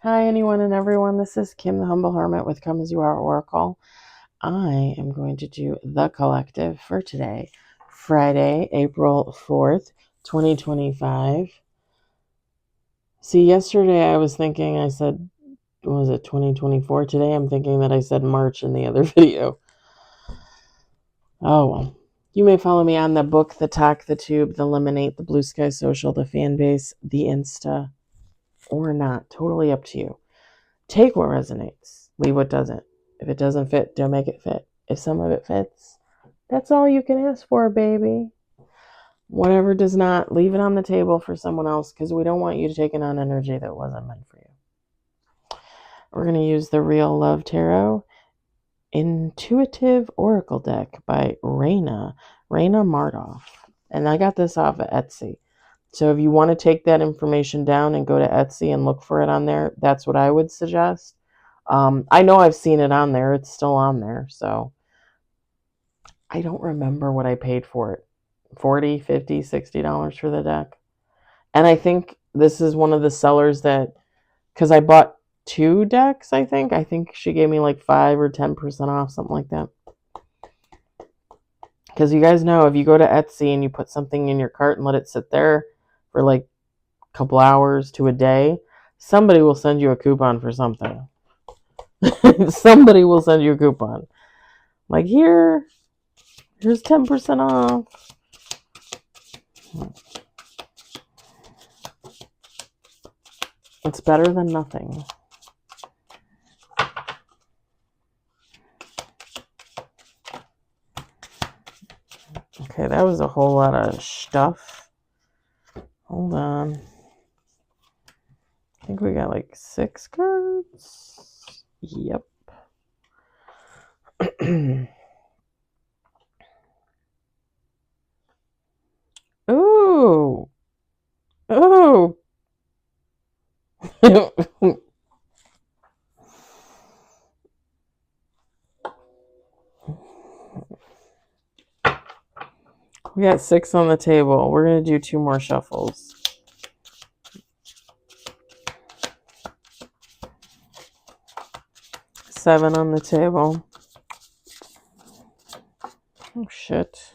Hi, anyone and everyone. This is Kim, the Humble Hermit with Come As You Are Oracle. I am going to do the collective for today, Friday, April 4th, 2025. See, yesterday I was thinking I said, was it 2024? Today I'm thinking that I said March in the other video. Oh, well. You may follow me on the book, the talk, the tube, the lemonade, the blue sky social, the fan base, the Insta, or not. Totally up to you. Take what resonates, leave what doesn't. If it doesn't fit, don't make it fit. If some of it fits, that's all you can ask for, baby. Whatever does not, leave it on the table for someone else because we don't want you taking on energy that wasn't meant for you. We're going to use the Real Love Tarot Intuitive Oracle deck by Raina Mardoff. And I got this off of Etsy. So if you want to take that information down and go to Etsy and look for it on there, that's what I would suggest. I know I've seen it on there. It's still on there. So I don't remember what I paid for it. $40, $50, $60 for the deck. And I think this is one of the sellers that, because I bought 2 decks, I think she gave me like 5 or 10% off, something like that. Because you guys know, if you go to Etsy and you put something in your cart and let it sit there for like a couple hours to a day, somebody will send you a coupon for something. Somebody will send you a coupon. Like, here's 10% off. It's better than nothing. Okay, that was a whole lot of stuff. Hold on. I think we got like 6 cards. Yep. Ooh. Ooh. We got 6 on the table. We're going to do 2 more shuffles. Seven on the table. Oh, shit.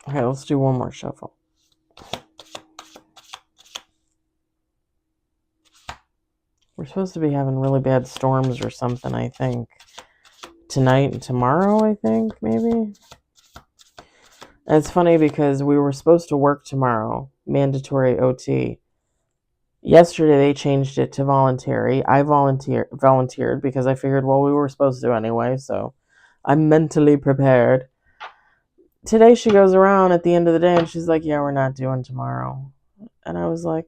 Okay, let's do 1 more shuffle. We're supposed to be having really bad storms or something, I think. Tonight and tomorrow, I think, maybe. And it's funny because we were supposed to work tomorrow, mandatory OT. Yesterday they changed it to voluntary. I volunteered because I figured, well, we were supposed to anyway, so I'm mentally prepared. Today she goes around at the end of the day and she's like, yeah, we're not doing tomorrow. And I was like,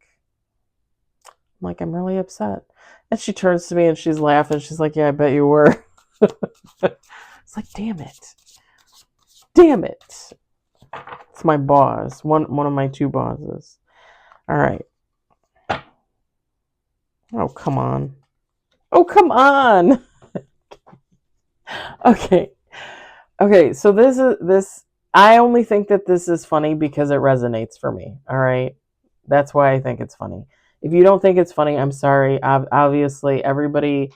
I'm really upset. And she turns to me and she's laughing. She's like, yeah, I bet you were. It's like, damn it. Damn it. It's my boss. One of my 2 bosses. All right. Oh, come on. Oh, come on. Okay. Okay, so this I only think that this is funny because it resonates for me. All right? That's why I think it's funny. If you don't think it's funny, I'm sorry. Obviously, everybody,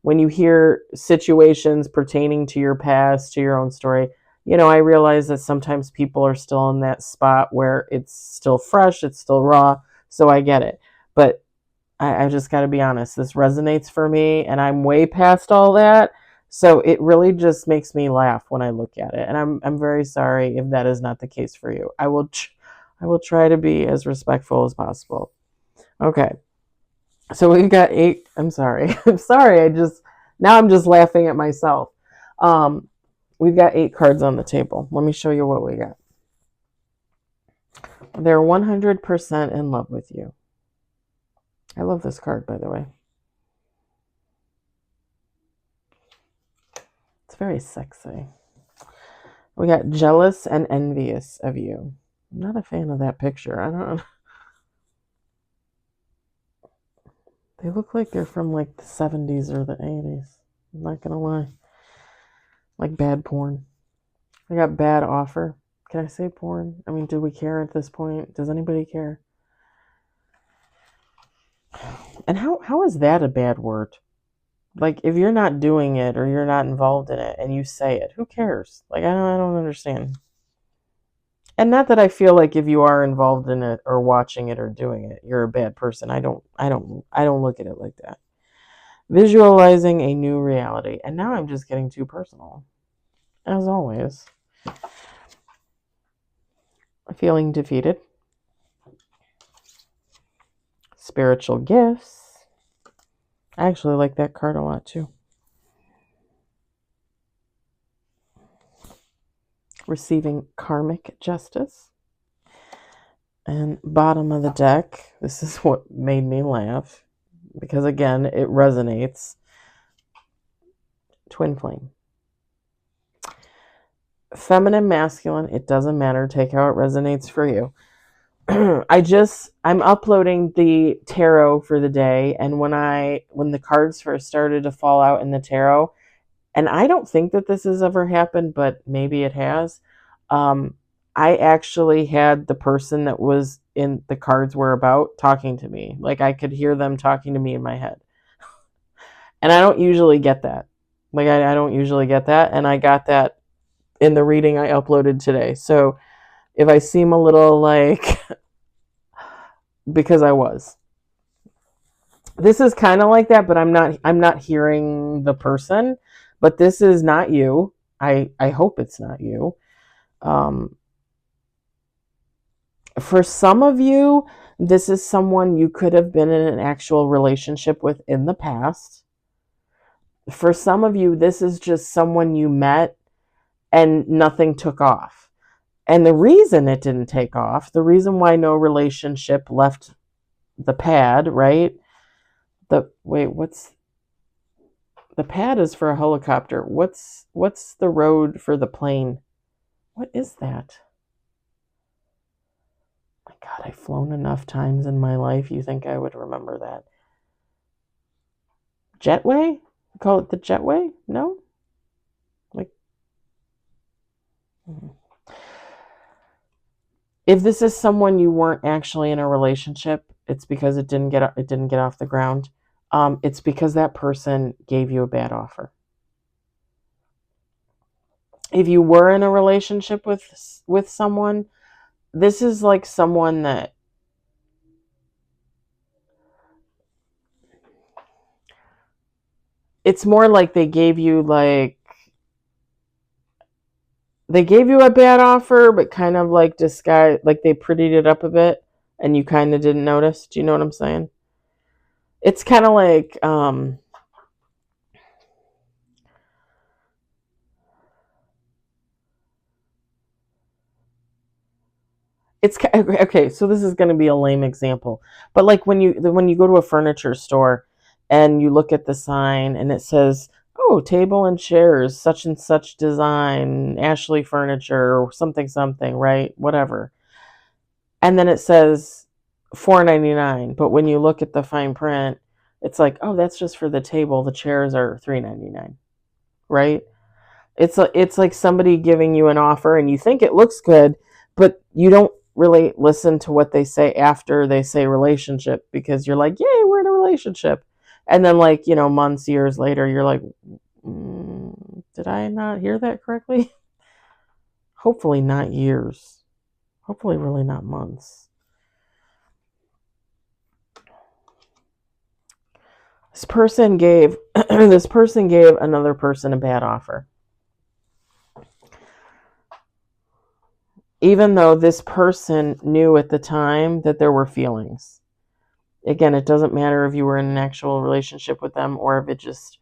when you hear situations pertaining to your past, to your own story, I realize that sometimes people are still in that spot where it's still fresh, it's still raw, so I get it. But I just got to be honest, this resonates for me, and I'm way past all that. So it really just makes me laugh when I look at it, and I'm very sorry if that is not the case for you. I will try to be as respectful as possible. Okay, so we've got 8. I'm sorry. I'm sorry. I'm just laughing at myself. We've got 8 cards on the table. Let me show you what we got. They're 100% in love with you. I love this card, by the way. It's very sexy. We got jealous and envious of you. I'm not a fan of that picture. I don't know. They look like they're from like the 70s or the 80s. I'm not gonna lie. Like bad porn. I got bad offer. Can I say porn? I mean, do we care at this point? Does anybody care? And how is that a bad word? Like, if you're not doing it or you're not involved in it and you say it, who cares? Like, I don't understand. And not that I feel like if you are involved in it or watching it or doing it, you're a bad person. I don't look at it like that. Visualizing a new reality. And now I'm just getting too personal. As always. Feeling defeated. Spiritual gifts. I actually like that card a lot too. Receiving karmic justice. And bottom of the deck, this is what made me laugh, because again, it resonates. Twin flame. Feminine, masculine, it doesn't matter. Take how it resonates for you. I'm uploading the tarot for the day, and when the cards first started to fall out in the tarot, and I don't think that this has ever happened, but maybe it has. I actually had the person that was in the cards were about talking to me. Like, I could hear them talking to me in my head. And I don't usually get that. Like, I don't usually get that. And I got that in the reading I uploaded today. So if I seem a little like, because I was. This is kind of like that, but I'm not hearing the person. But this is not you. I hope it's not you. For some of you, this is someone you could have been in an actual relationship with in the past. For some of you, this is just someone you met and nothing took off. And the reason it didn't take off, the reason why no relationship left the pad, right? What's the pad is for a helicopter. What's the road for the plane? What is that? My God, I've flown enough times in my life. You think I would remember that? Jetway? Call it the jetway? No? Like, if this is someone you weren't actually in a relationship, it's because it didn't get off the ground. It's because that person gave you a bad offer. If you were in a relationship with someone, this is like someone that it's more like they gave you a bad offer, but kind of like disguise, like they prettied it up a bit and you kind of didn't notice. Do you know what I'm saying? It's kind of like it's okay. So this is going to be a lame example, but like when you go to a furniture store and you look at the sign and it says, "Oh, table and chairs, such and such design, Ashley Furniture, or something something," right? Whatever. And then it says $4.99, but when you look at the fine print, it's like, "Oh, that's just for the table. The chairs are $3.99," right? It's like somebody giving you an offer and you think it looks good, but you don't really listen to what they say after they say relationship, because you're like, "Yay, we're in a relationship." And then, like, months, years later, you're like, did I not hear that correctly? Hopefully not years. Hopefully really not months. This person gave another person a bad offer. Even though this person knew at the time that there were feelings. Again, it doesn't matter if you were in an actual relationship with them or if it just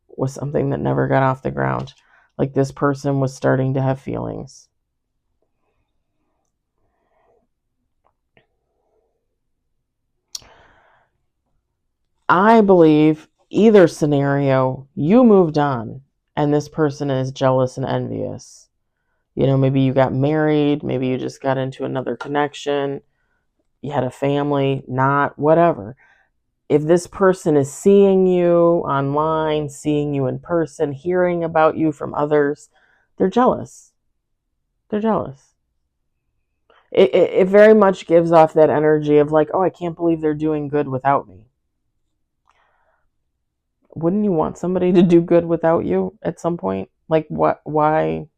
was something that never got off the ground. Like, this person was starting to have feelings. I believe either scenario, you moved on and this person is jealous and envious. Maybe you got married, maybe you just got into another connection, you had a family, not whatever. if this person is seeing you online, seeing you in person, hearing about you from others, they're jealous. They're jealous. It very much gives off that energy of like, oh, I can't believe they're doing good without me. Wouldn't you want somebody to do good without you at some point? Like, what? Why?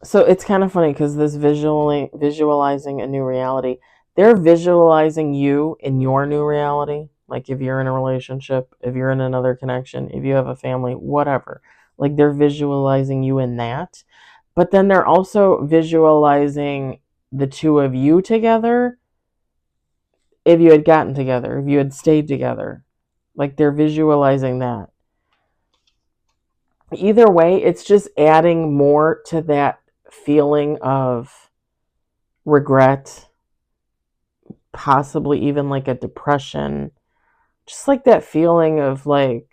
So it's kind of funny because this visualizing a new reality, they're visualizing you in your new reality. Like if you're in a relationship, if you're in another connection, if you have a family, whatever. Like they're visualizing you in that. But then they're also visualizing the two of you together if you had gotten together, if you had stayed together. Like they're visualizing that. Either way, it's just adding more to that feeling of regret, possibly even like a depression, just like that feeling of oh,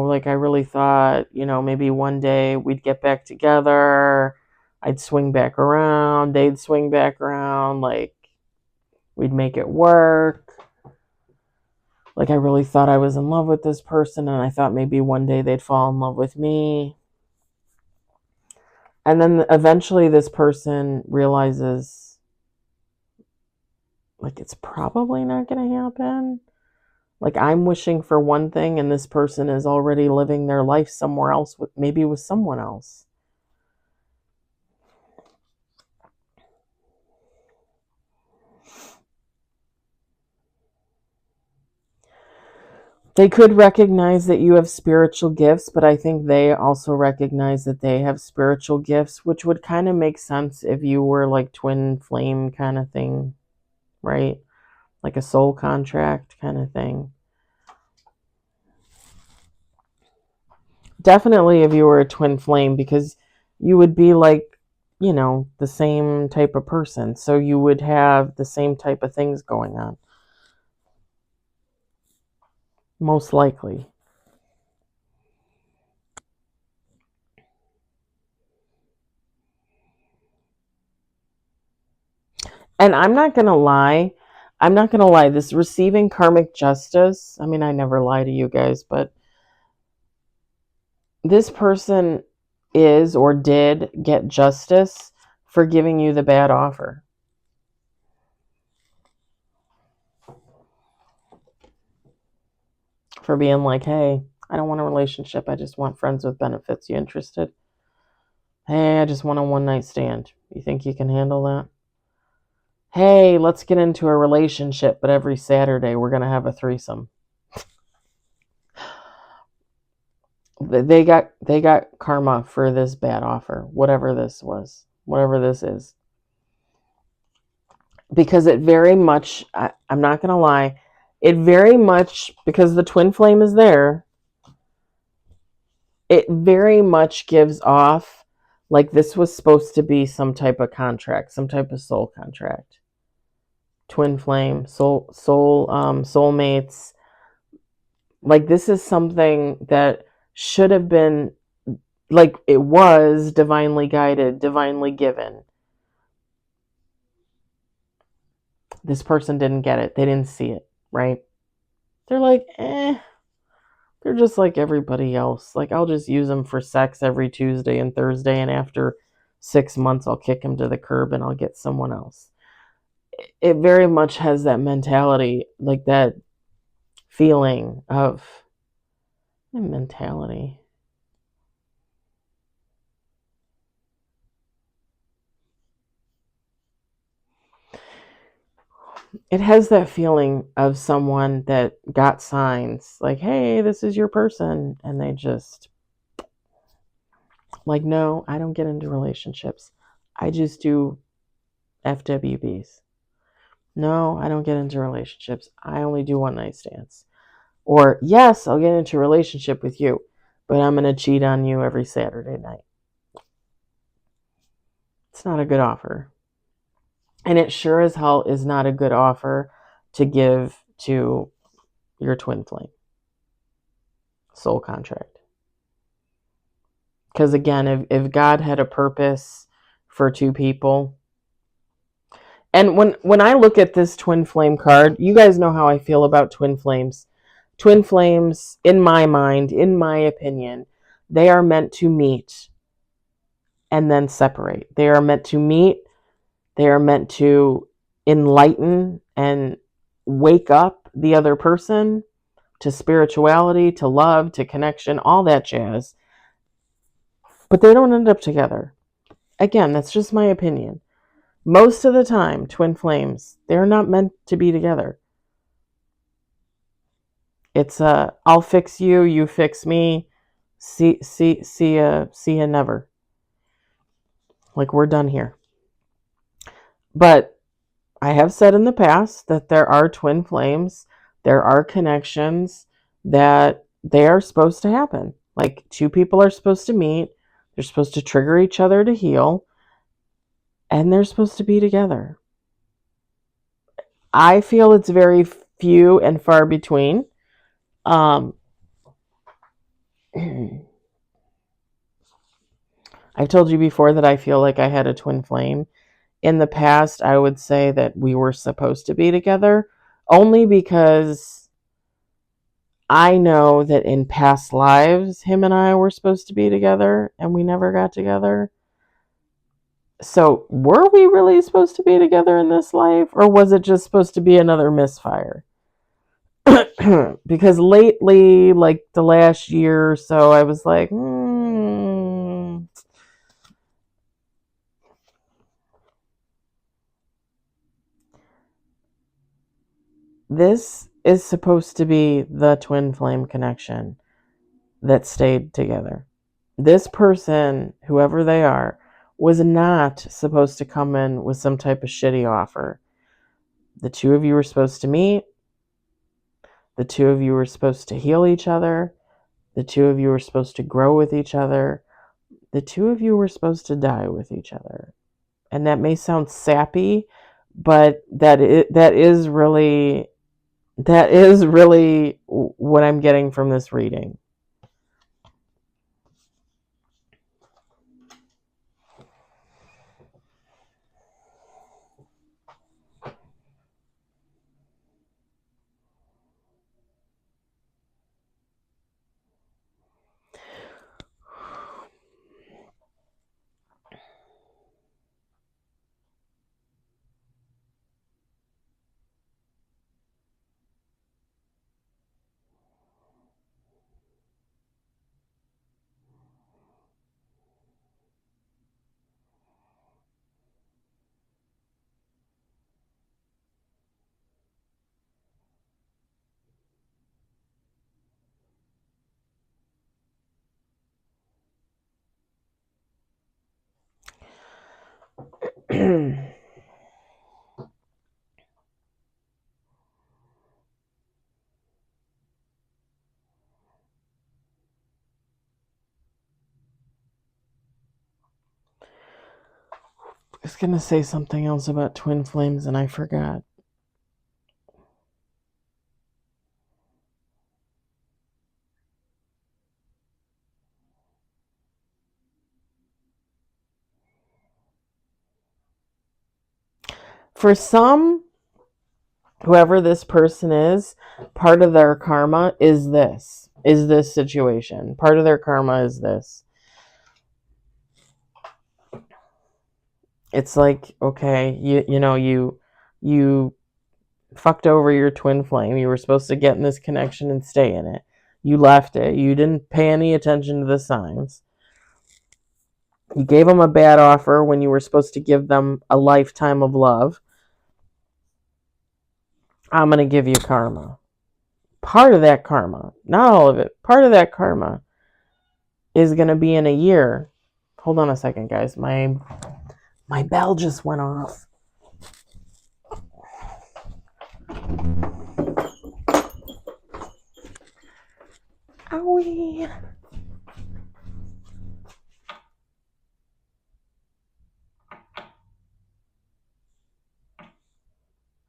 like I really thought, maybe one day we'd get back together, I'd swing back around, they'd swing back around, like we'd make it work. Like I really thought I was in love with this person and I thought maybe one day they'd fall in love with me. And then eventually this person realizes like it's probably not going to happen. Like I'm wishing for one thing and this person is already living their life somewhere else, maybe with someone else. They could recognize that you have spiritual gifts, but I think they also recognize that they have spiritual gifts, which would kind of make sense if you were like twin flame kind of thing, right? Like a soul contract kind of thing. Definitely if you were a twin flame, because you would be like, the same type of person. So you would have the same type of things going on. Most likely. And I'm not going to lie. I'm not going to lie. This receiving karmic justice, I mean, I never lie to you guys, but this person is or did get justice for giving you the bad offer. For being like, hey, I don't want a relationship. I just want friends with benefits. You interested? Hey, I just want a one night stand. You think you can handle that? Hey, let's get into a relationship, but every Saturday we're going to have a threesome. They got karma for this bad offer, whatever this was, whatever this is. Because it very much, I'm not going to lie, it very much, because the twin flame is there, it very much gives off like this was supposed to be some type of contract, some type of soul contract. Twin flame, soulmates. Like this is something that should have been, like it was divinely guided, divinely given. This person didn't get it. They didn't see it, right? They're like, they're just like everybody else. Like I'll just use them for sex every Tuesday and Thursday, and after 6 months I'll kick them to the curb and I'll get someone else. It very much has that mentality, like that feeling of mentality. It has that feeling of someone that got signs like, hey, this is your person, and they just like, no, I don't get into relationships. I just do FWBs. No, I don't get into relationships. I only do one night stands. Or, yes, I'll get into a relationship with you, but I'm going to cheat on you every Saturday night. It's not a good offer. And it sure as hell is not a good offer to give to your twin flame. Soul contract. Because again, if God had a purpose for two people, and when I look at this twin flame card, you guys know how I feel about twin flames. Twin flames, in my mind, in my opinion, they are meant to meet and then separate. They are meant to meet. They are meant to enlighten and wake up the other person to spirituality, to love, to connection, all that jazz. But they don't end up together. Again, that's just my opinion. Most of the time, twin flames, they're not meant to be together. It's I'll fix you, you fix me. See ya never. Like, we're done here. But I have said in the past that there are twin flames, there are connections that they are supposed to happen. Like, two people are supposed to meet, they're supposed to trigger each other to heal, and they're supposed to be together. I feel it's very few and far between. I've told you before that I feel like I had a twin flame. In the past, I would say that we were supposed to be together, only because I know that in past lives, him and I were supposed to be together, and we never got together. So, were we really supposed to be together in this life, or was it just supposed to be another misfire? Because lately, like the last year or so, I was like, this is supposed to be the twin flame connection that stayed together. This person, whoever they are, was not supposed to come in with some type of shitty offer. The two of you were supposed to meet. The two of you were supposed to heal each other. The two of you were supposed to grow with each other. The two of you were supposed to die with each other. And that may sound sappy, but that is really what I'm getting from this reading. I was going to say something else about twin flames and I forgot. For some, whoever this person is, part of their karma is this situation. Part of their karma is this. It's like, okay, you fucked over your twin flame. You were supposed to get in this connection and stay in it. You left it. You didn't pay any attention to the signs. You gave them a bad offer when you were supposed to give them a lifetime of love. I'm going to give you karma. Part of that karma, not all of it, part of that karma is going to be in a year. Hold on a second, guys. My bell just went off. Owie.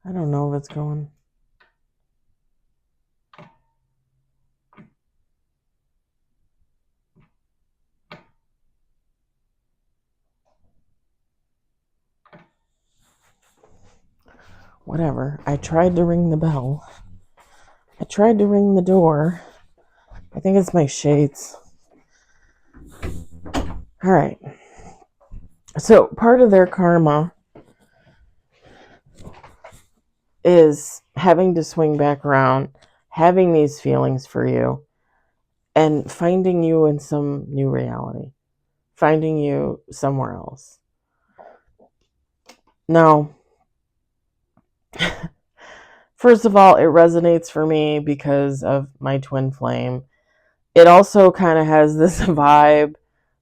I don't know if it's going. Whatever. I tried to ring the bell. I tried to ring the door. I think it's my shades. All right. So part of their karma is having to swing back around, having these feelings for you, and finding you in some new reality, finding you somewhere else. Now, first of all, it resonates for me because of my twin flame. It also kind of has this vibe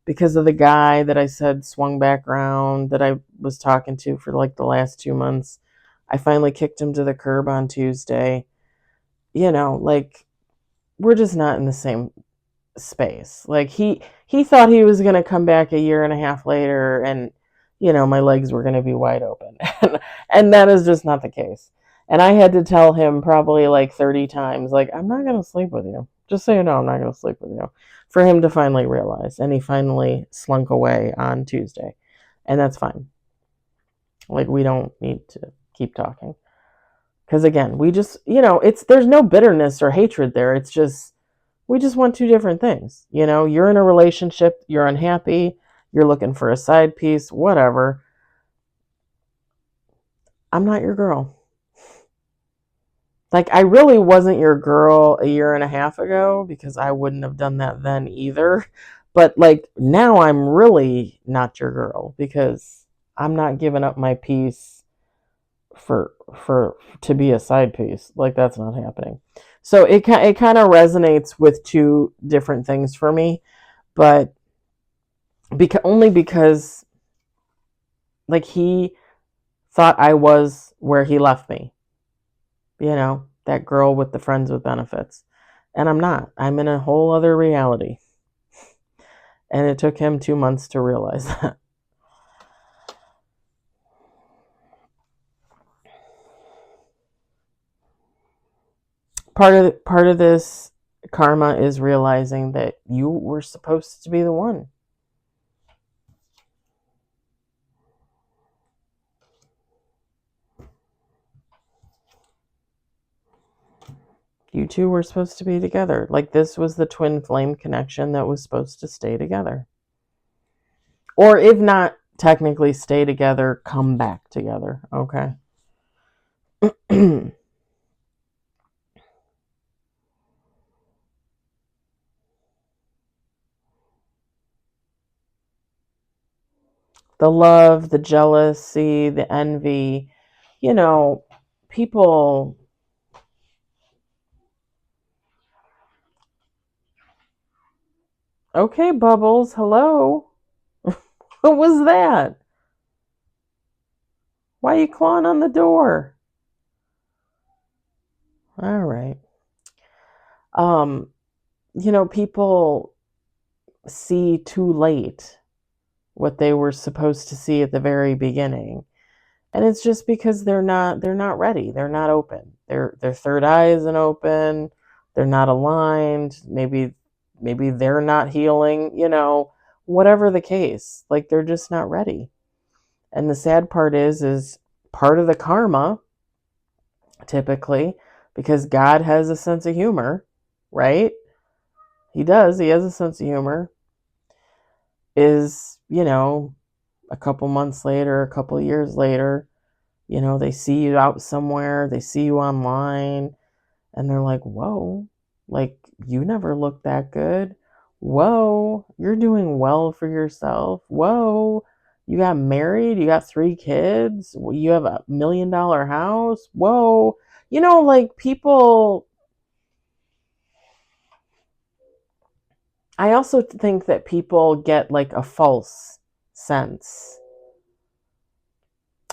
because of the guy that I said swung back around that I was talking to for like the last 2 months. I finally kicked him to the curb on Tuesday. You know, like, we're just not in the same space. Like, he thought he was going to come back a year and a half later and, you know, my legs were going to be wide open. And that is just not the case. And I had to tell him probably like 30 times, like, I'm not going to sleep with you. Just so you know, I'm not going to sleep with you. For him to finally realize. And he finally slunk away on Tuesday. And that's fine. Like, we don't need to keep talking. Because again, we just, you know, there's no bitterness or hatred there. It's just, we just want two different things. You know, you're in a relationship, you're unhappy, you're looking for a side piece, whatever. I'm not your girl. Like, I really wasn't your girl a year and a half ago because I wouldn't have done that then either. But like, now I'm really not your girl because I'm not giving up my piece for to be a side piece. Like, that's not happening. So it kind of resonates with two different things for me, but only because, like, he thought I was where he left me. You know, that girl with the friends with benefits. And I'm not. I'm in a whole other reality. And it took him 2 months to realize that. Part of this karma is realizing that you were supposed to be the one. You two were supposed to be together. Like, this was the twin flame connection that was supposed to stay together. Or if not technically stay together, come back together. Okay. The love, the jealousy, the envy, you know, people. Okay, Bubbles, hello. What was that? Why are you clawing on the door? All right. You know, people see too late what they were supposed to see at the very beginning. And it's just because they're not ready. They're not open. Their third eye isn't open. They're not aligned. Maybe they're not healing, you know, whatever the case. Like, they're just not ready. And the sad part is part of the karma, typically, because God has a sense of humor, right? He does. He has a sense of humor. Is, you know, a couple months later, a couple years later, you know, they see you out somewhere, they see you online, and they're like, whoa, like, you never looked that good. Whoa, you're doing well for yourself. Whoa, you got married, you got 3 kids, you have $1 million house. Whoa, you know, like, people. I also think that people get like a false sense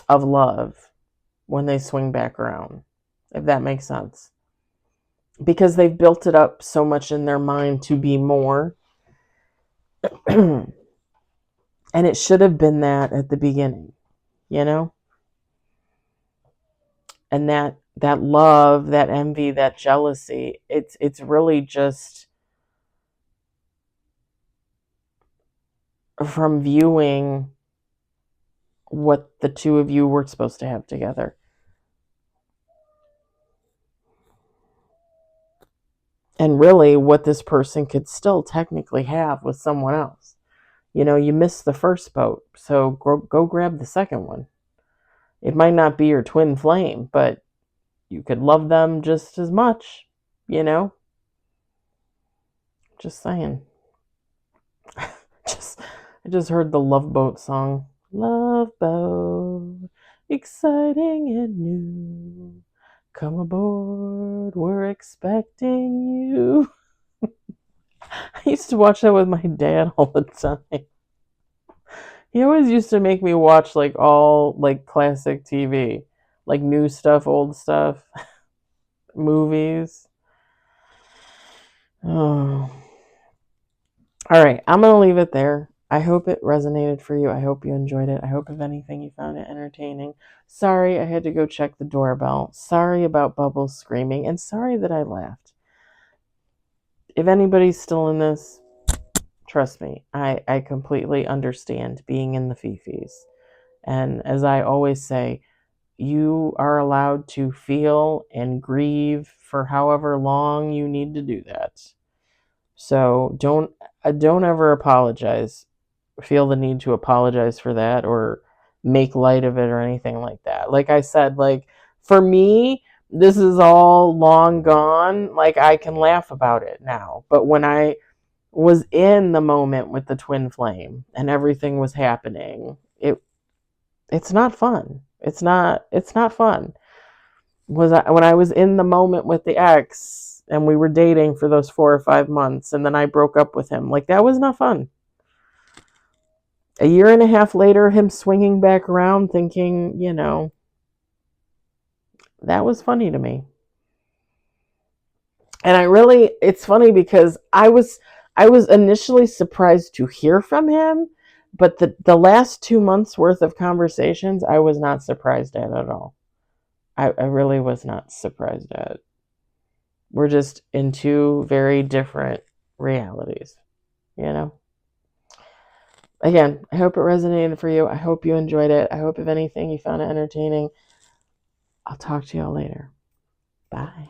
of love when they swing back around, if that makes sense. Because they've built it up so much in their mind to be more. And it should have been that at the beginning, you know? And that love, that envy, that jealousy, it's really just from viewing what the two of you were supposed to have together. And really what this person could still technically have with someone else. You missed the first boat, so go grab the second one. It might not be your twin flame, but you could love them just as much, Just saying. I just heard the Love Boat song. Love Boat, exciting and new. Come aboard, we're expecting you. I used to watch that with my dad all the time. He always used to make me watch like all like classic TV, like new stuff, old stuff, movies. Oh. All right, I'm going to leave it there. I hope it resonated for you. I hope you enjoyed it. I hope, if anything, you found it entertaining. Sorry I had to go check the doorbell. Sorry about Bubbles screaming, and sorry that I laughed. If anybody's still in this, trust me, I completely understand being in the fifis. And as I always say, you are allowed to feel and grieve for however long you need to do that. So don't ever apologize, feel the need to apologize for that or make light of it or anything like that. Like I said, like for me, this is all long gone. Like I can laugh about it now. But when I was in the moment with the twin flame and everything was happening, it's not fun. It's not fun. When I was in the moment with the ex and we were dating for those 4 or 5 months and then I broke up with him, like that was not fun. A year and a half later, him swinging back around thinking, that was funny to me. And it's funny because I was initially surprised to hear from him, but the last 2 months worth of conversations, I was not surprised at all. I really was not surprised at. We're just in two very different realities, Again, I hope it resonated for you. I hope you enjoyed it. I hope, if anything, you found it entertaining. I'll talk to y'all later. Bye.